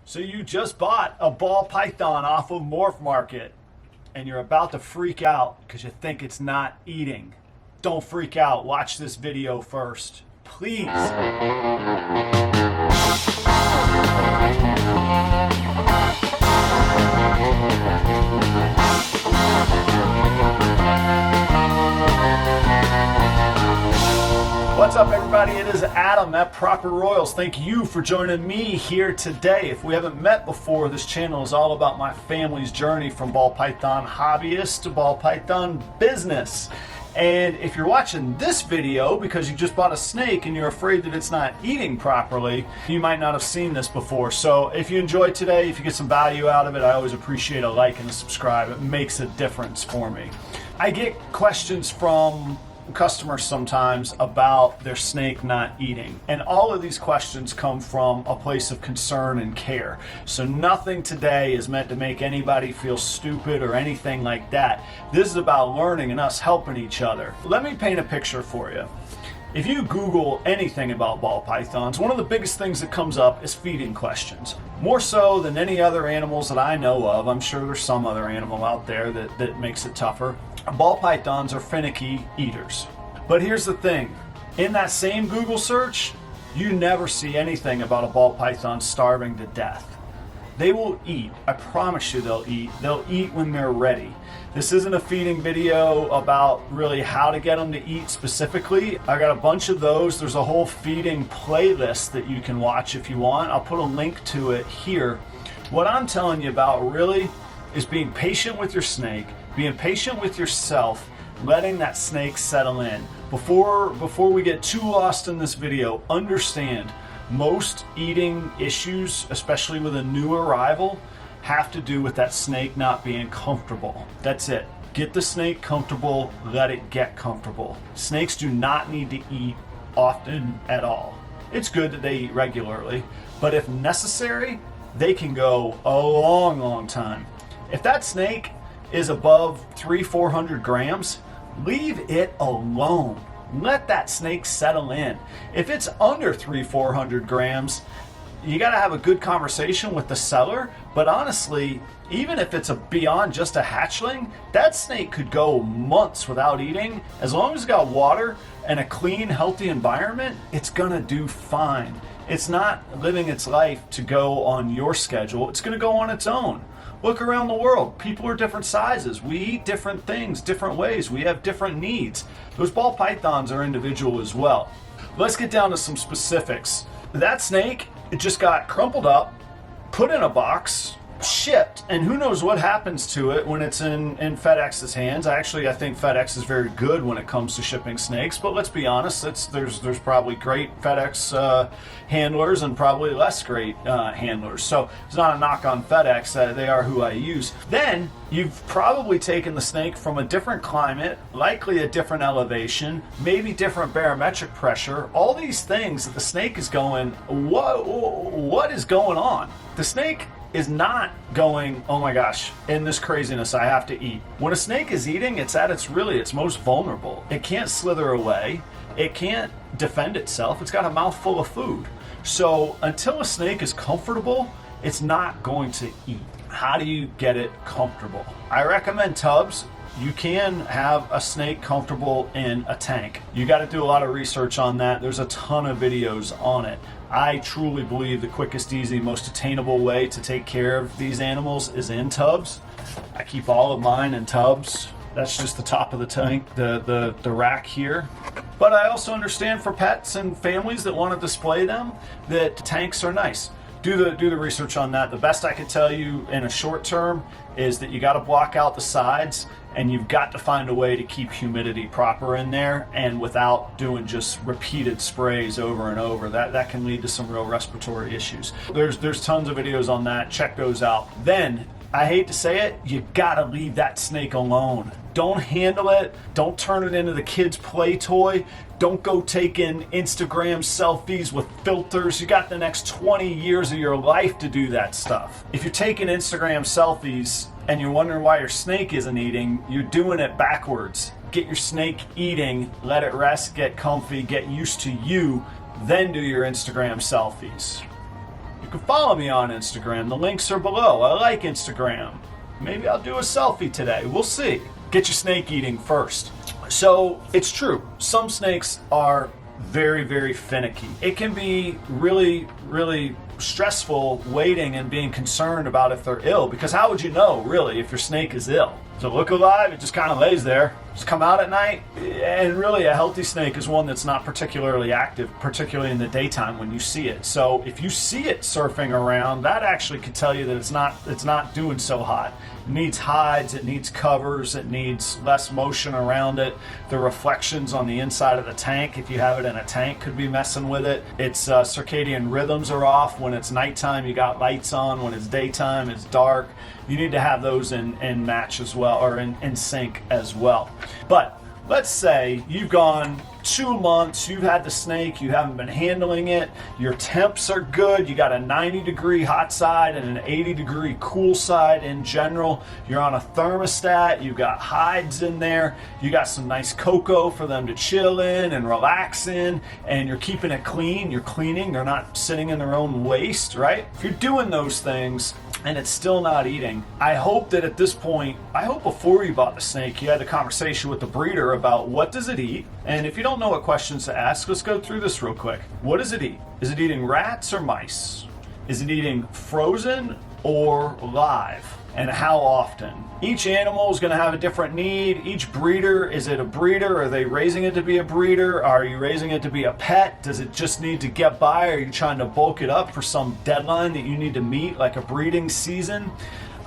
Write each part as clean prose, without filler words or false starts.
So you just bought a ball python off of MorphMarket and you're about to freak out because you think it's not eating. Don't freak out. Watch this video first. Please. What's up, everybody? It is Adam at Proper Royals. Thank you for joining me here today. If we haven't met before, this channel is all about my family's journey from ball python hobbyist to ball python business. And if you're watching this video because you just bought a snake and you're afraid that it's not eating properly, you might not have seen this before. So if you enjoyed today, if you get some value out of it, I always appreciate a like and a subscribe. It makes a difference for me. I get questions from customers sometimes about their snake not eating, and all of these questions come from a place of concern and care. So nothing today is meant to make anybody feel stupid or anything like that. This is about learning and us helping each other. Let me paint a picture for you. If you Google anything about ball pythons, one of the biggest things that comes up is feeding questions. More so than any other animals that I know of. I'm sure there's some other animal out there that makes it tougher. Ball pythons are finicky eaters. But here's the thing. In that same Google search, you never see anything about a ball python starving to death. They will eat. I promise you they'll eat. They'll eat when they're ready. This isn't a feeding video about really how to get them to eat specifically. I got a bunch of those. There's a whole feeding playlist that you can watch if you want. I'll put a link to it here. What I'm telling you about really is being patient with your snake, being patient with yourself, letting that snake settle in. Before we get too lost in this video, understand most eating issues, especially with a new arrival, have to do with that snake not being comfortable. That's it. Get the snake comfortable, let it get comfortable. Snakes do not need to eat often at all. It's good that they eat regularly, but if necessary, they can go a long time. If that snake is above 300-400 grams, leave it alone. Let that snake settle in. If it's under 300-400 grams, you got to have a good conversation with the seller. But honestly, even if it's beyond just a hatchling, that snake could go months without eating. As long as it's got water and a clean, healthy environment, it's gonna do fine. It's not living its life to go on your schedule. It's gonna go on its own. Look around the world. People are different sizes. We eat different things, different ways. We have different needs. Those ball pythons are individual as well. Let's get down to some specifics. That snake, it just got crumpled up, put in a box, shipped, and who knows what happens to it when it's in FedEx's hands. I think FedEx is very good when it comes to shipping snakes, but let's be honest, there's probably great FedEx handlers and probably less great handlers. So it's not a knock on FedEx, they are who I use. Then you've probably taken the snake from a different climate, likely a different elevation, maybe different barometric pressure, all these things that the snake is going, what is going on? The snake is not going, oh my gosh, in this craziness I have to eat. When a snake is eating, it's at its most vulnerable. It can't slither away. It can't defend itself. It's got a mouthful of food. So until a snake is comfortable, it's not going to eat. How do you get it comfortable? I recommend tubs. You can have a snake comfortable in a tank. You got to do a lot of research on that. There's a ton of videos on it. I truly believe the quickest, easy, most attainable way to take care of these animals is in tubs. I keep all of mine in tubs. That's just the top of the tank, the rack here. But I also understand for pets and families that want to display them, that tanks are nice. Do the research on that. The best I could tell you in a short term is that you got to block out the sides, and you've got to find a way to keep humidity proper in there and without doing just repeated sprays over and over. That can lead to some real respiratory issues. There's tons of videos on that. Check those out. Then, I hate to say it, you gotta leave that snake alone. Don't handle it. Don't turn it into the kid's play toy. Don't go taking Instagram selfies with filters. You got the next 20 years of your life to do that stuff. If you're taking Instagram selfies and you're wondering why your snake isn't eating, you're doing it backwards. Get your snake eating, let it rest, get comfy, get used to you, then do your Instagram selfies. You can can follow me on Instagram. The links are below. I like Instagram. Maybe I'll do a selfie today. We'll see. Get your snake eating first. So it's true. Some snakes are very, very finicky. It can be really, really stressful waiting and being concerned about if they're ill, because how would you know really if your snake is ill? Does it look alive? It just kind of lays there. Just come out at night. And really a healthy snake is one that's not particularly active, particularly in the daytime when you see it. So if you see it surfing around, that actually could tell you that it's not doing so hot. It needs hides, it needs covers, it needs less motion around it. The reflections on the inside of the tank, if you have it in a tank, could be messing with it. Its circadian rhythms are off. When it's nighttime, you got lights on. When it's daytime, it's dark. You need to have those in match as well, or in sync as well. But let's say you've gone 2 months, you've had the snake, you haven't been handling it, your temps are good, you got a 90-degree hot side and an 80-degree cool side in general, you're on a thermostat, you've got hides in there, you got some nice cocoa for them to chill in and relax in, and you're keeping it clean, you're cleaning, they're not sitting in their own waste, right? If you're doing those things and it's still not eating, I hope that at this point, I hope before you bought the snake, you had a conversation with the breeder about what does it eat. And if you don't know what questions to ask, let's go through this real quick. What does it eat? Is it eating rats or mice? Is it eating frozen or live? And how often? Each animal is going to have a different need. Each breeder, is it a breeder? Are they raising it to be a breeder? Are you raising it to be a pet? Does it just need to get by? Are you trying to bulk it up for some deadline that you need to meet, like a breeding season?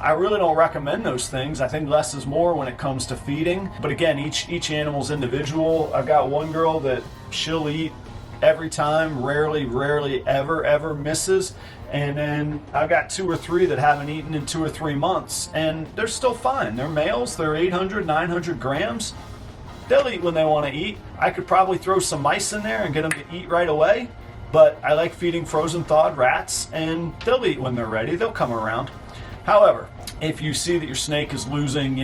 I really don't recommend those things. I think less is more when it comes to feeding. But again, each animal's individual. I've got one girl that she'll eat every time, rarely ever misses. And then I've got 2 or 3 that haven't eaten in 2 or 3 months, and they're still fine. They're males, they're 800, 900 grams. They'll eat when they want to eat. I could probably throw some mice in there and get them to eat right away, but I like feeding frozen thawed rats, and they'll eat when they're ready. They'll come around. However, if you see that your snake is losing,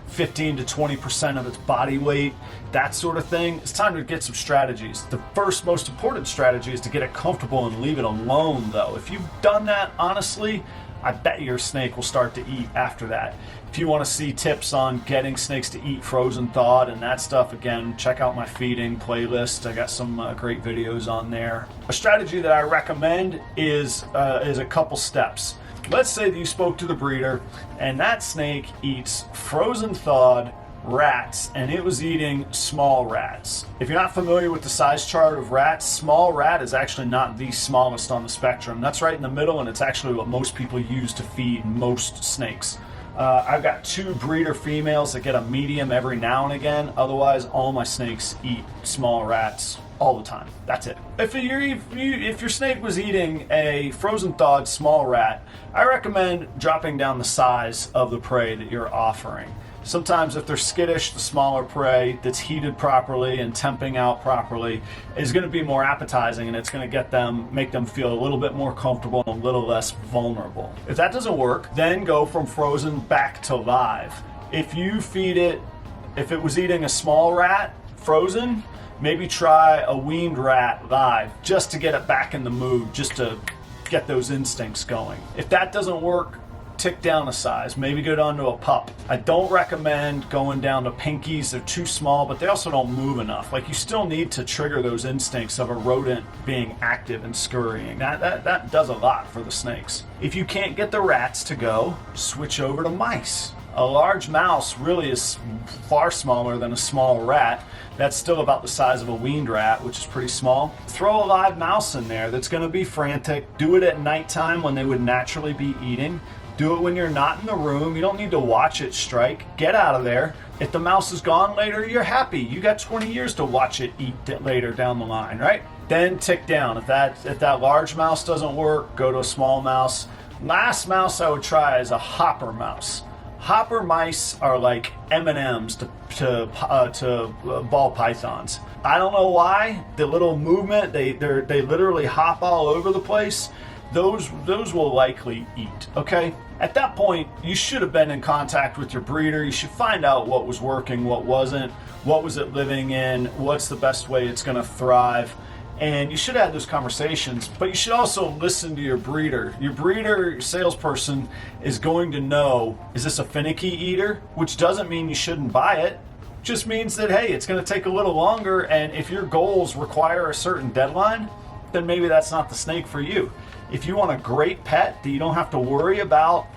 15 to 20% of its body weight, that sort of thing, it's time to get some strategies. The first most important strategy is to get it comfortable and leave it alone, though. If you've done that, honestly, I bet your snake will start to eat after that. If you want to see tips on getting snakes to eat frozen thawed and that stuff, again, check out my feeding playlist. I got some great videos on there. A strategy that I recommend is a couple steps. Let's say that you spoke to the breeder and that snake eats frozen thawed rats and it was eating small rats. If you're not familiar with the size chart of rats, small rat is actually not the smallest on the spectrum. That's right in the middle, and it's actually what most people use to feed most snakes. I've got 2 breeder females that get a medium every now and again. Otherwise, all my snakes eat small rats all the time. That's it. If your snake was eating a frozen thawed small rat, I recommend dropping down the size of the prey that you're offering. Sometimes if they're skittish, the smaller prey that's heated properly and temping out properly is going to be more appetizing, and it's going to make them feel a little bit more comfortable and a little less vulnerable. If that doesn't work, then go from frozen back to live. If it was eating a small rat frozen, maybe try a weaned rat live just to get it back in the mood, just to get those instincts going. If that doesn't work, tick down a size, maybe go down to a pup. I don't recommend going down to pinkies. They're too small, but they also don't move enough. Like, you still need to trigger those instincts of a rodent being active and scurrying. That does a lot for the snakes. If you can't get the rats to go, switch over to mice. A large mouse really is far smaller than a small rat. That's still about the size of a weaned rat, which is pretty small. Throw a live mouse in there that's going to be frantic. Do it at nighttime when they would naturally be eating. Do it when you're not in the room. You don't need to watch it strike. Get out of there. If the mouse is gone later, you're happy. You got 20 years to watch it eat later down the line, right? Then tick down. If that large mouse doesn't work, go to a small mouse. Last mouse I would try is a hopper mouse. Hopper mice are like M&Ms to ball pythons. I don't know why. The little movement, they literally hop all over the place. Those will likely eat, okay? At that point, you should have been in contact with your breeder. You should find out what was working, what wasn't, what was it living in, what's the best way it's going to thrive. And you should have those conversations, but you should also listen to your breeder. Your breeder, your salesperson is going to know, is this a finicky eater? Which doesn't mean you shouldn't buy it. Just means that, hey, it's going to take a little longer, and if your goals require a certain deadline, then maybe that's not the snake for you. If you want a great pet that you don't have to worry about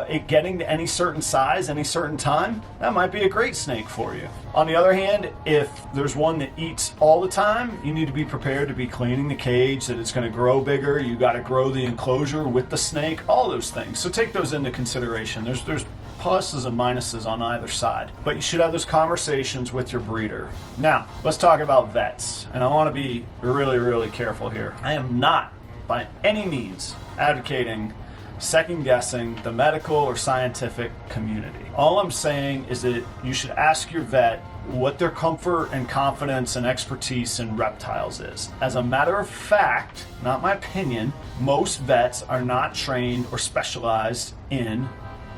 it getting to any certain size, any certain time, that might be a great snake for you. On the other hand, if there's one that eats all the time, you need to be prepared to be cleaning the cage, that it's going to grow bigger. You got to grow the enclosure with the snake, all those things. So take those into consideration. There's pluses and minuses on either side, but you should have those conversations with your breeder. Now, let's talk about vets, and I want to be really, really careful here. I am not by any means advocating second guessing the medical or scientific community. All I'm saying is that you should ask your vet what their comfort and confidence and expertise in reptiles is. As a matter of fact, not my opinion, most vets are not trained or specialized in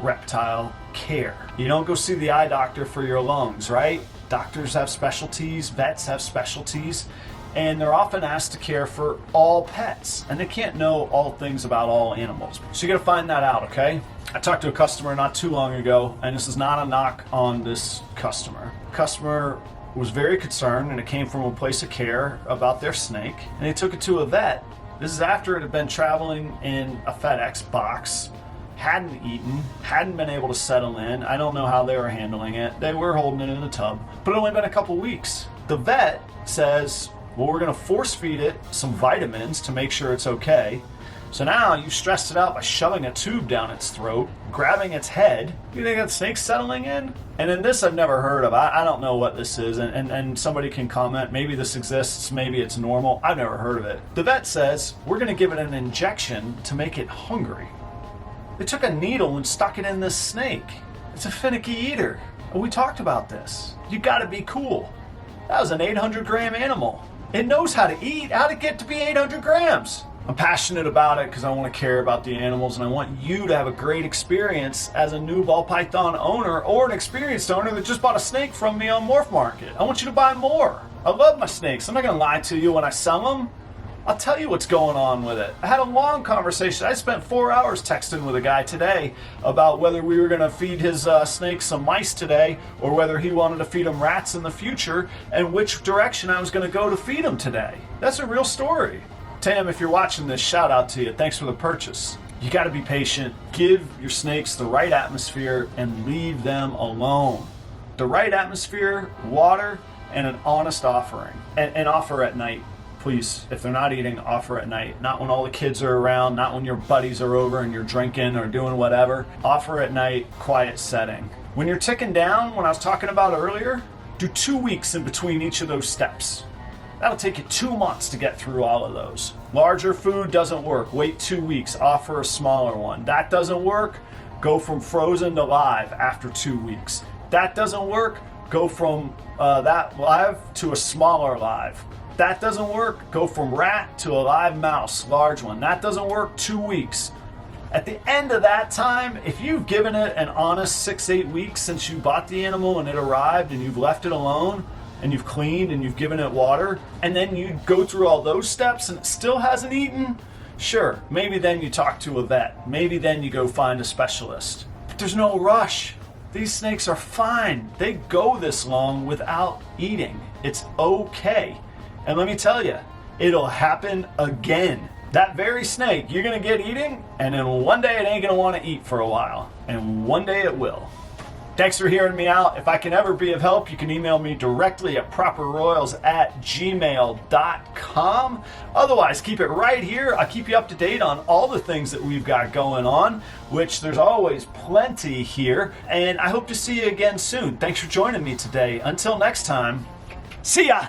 reptile care. You don't go see the eye doctor for your lungs, right? Doctors have specialties, vets have specialties, and they're often asked to care for all pets, and they can't know all things about all animals. So you gotta find that out, okay? I talked to a customer not too long ago, and this is not a knock on this customer. Customer was very concerned, and it came from a place of care about their snake, and they took it to a vet. This is after it had been traveling in a FedEx box, hadn't eaten, hadn't been able to settle in. I don't know how they were handling it. They were holding it in the tub, but it only been a couple weeks. The vet says, well, we're going to force feed it some vitamins to make sure it's okay. So now you've stressed it out by shoving a tube down its throat, grabbing its head. You think that snake's settling in? And then this I've never heard of. I don't know what this is, and somebody can comment. Maybe this exists, maybe it's normal. I've never heard of it. The vet says, we're going to give it an injection to make it hungry. They took a needle and stuck it in this snake. It's a finicky eater. And we talked about this. You got to be cool. That was an 800-gram animal. It knows how to eat. How'd it get to be 800 grams? I'm passionate about it because I want to care about the animals, and I want you to have a great experience as a new ball python owner or an experienced owner that just bought a snake from me on MorphMarket. I want you to buy more. I love my snakes. I'm not going to lie to you when I sell them. I'll tell you what's going on with it. I had a long conversation. I spent 4 hours texting with a guy today about whether we were going to feed his snake some mice today or whether he wanted to feed him rats in the future and which direction I was going to go to feed him today. That's a real story. Tam, if you're watching this, shout out to you. Thanks for the purchase. You got to be patient. Give your snakes the right atmosphere and leave them alone. The right atmosphere, water, and an honest offering. And offer at night. Please, if they're not eating, offer at night. Not when all the kids are around, not when your buddies are over and you're drinking or doing whatever. Offer at night, quiet setting. When you're ticking down, when I was talking about earlier, do 2 weeks in between each of those steps. That'll take you 2 months to get through all of those. Larger food doesn't work. Wait 2 weeks, offer a smaller one. That doesn't work, go from frozen to live after 2 weeks. That doesn't work, go from that live to a smaller live. That doesn't work, go from rat to a live mouse, large one. That doesn't work, 2 weeks. At the end of that time, if you've given it an honest 6-8 weeks since you bought the animal and it arrived and you've left it alone and you've cleaned and you've given it water, and then you go through all those steps and it still hasn't eaten, sure, maybe then you talk to a vet. Maybe then you go find a specialist. But there's no rush. These snakes are fine. They go this long without eating. It's okay. And let me tell you, it'll happen again. That very snake, you're gonna get eating, and then one day it ain't gonna wanna eat for a while, and one day it will. Thanks for hearing me out. If I can ever be of help, you can email me directly at properroyals@gmail.com. Otherwise, keep it right here. I'll keep you up to date on all the things that we've got going on, which there's always plenty here, and I hope to see you again soon. Thanks for joining me today. Until next time, see ya!